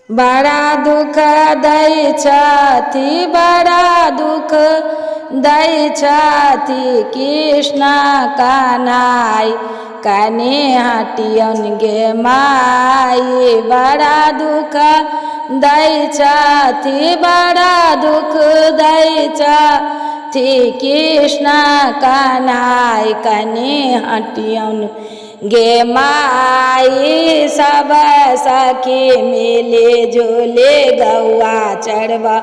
बड़ा दुख दै छथि बड़ा दुख दै छथि कृष्ण कन्हाई कने हटियन गे माई बड़ा दुख दै छथि बड़ा दुख दै छथि कृष्ण कन्हाई कने हटियन गे माई सब सखी मिले जुले गौआ चढ़वा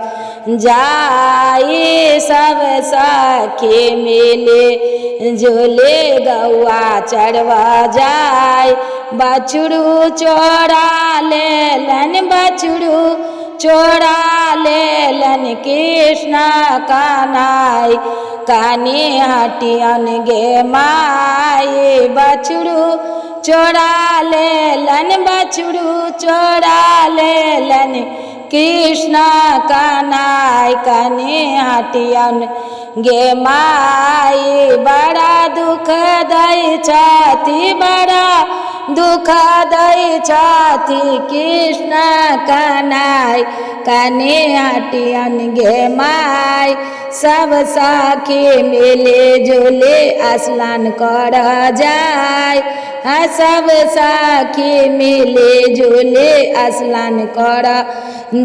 जाई सब सखी मिले जुले गौआ चढ़वा जाय बछड़ू चोरा लेलन बछड़ू चोरा लेलन कृष्ण कन्हाई कने हटियन गे माई बछड़ू चोरा लेलन बछड़ू चोरा लेलन कृष्ण कन्हाई कने हटियन गे माई बड़ा दुख दै छथि बड़ा दुख दै छथि कृष्ण कन्हाई कने हटियन गे माई सब सखी मिले जुले स्नान कर जाय सब सखी मिले जुले स्नान कर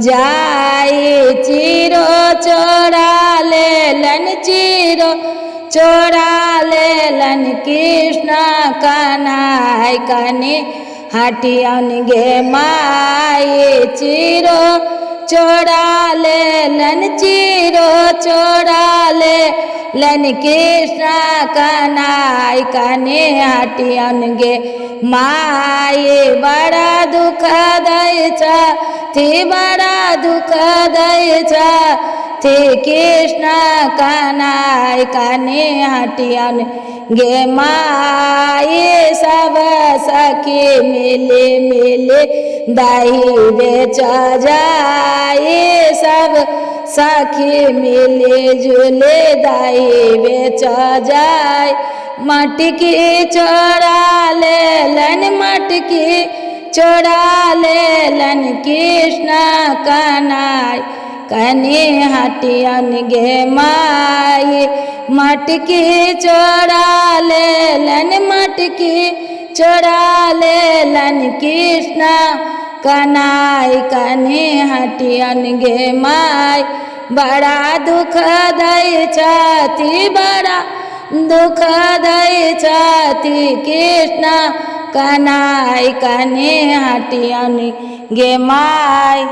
जाय चिरो चोरा लेलन चिरो चोरा लेलन कृष्ण कन्हाई कने हटियन गे माई चिरो चोरा लेलन चिरो चोरा लेलन कृष्ण कन्हाई कने हटियन गे माई बड़ा दुख दै छथि बड़ा दुख दै छथि कृष्ण कन्हाई कने हटियन गे माई सब सखी मिले मिले दाही बेच जाए सब सखी मिले जुले दाही बेच जाए मटकी चोरा लेलन मटकी चोरा लेलन कृष्ण कन्हाई कने हटियन गे माई मटकी चोरा लेलन मटकी चोरा लेलन कृष्ण कन्हाई कने हटियन गे माई बड़ा दुख दै छथि बड़ा दुख दै छथि कृष्ण कन्हाई कने हटियन गे माई।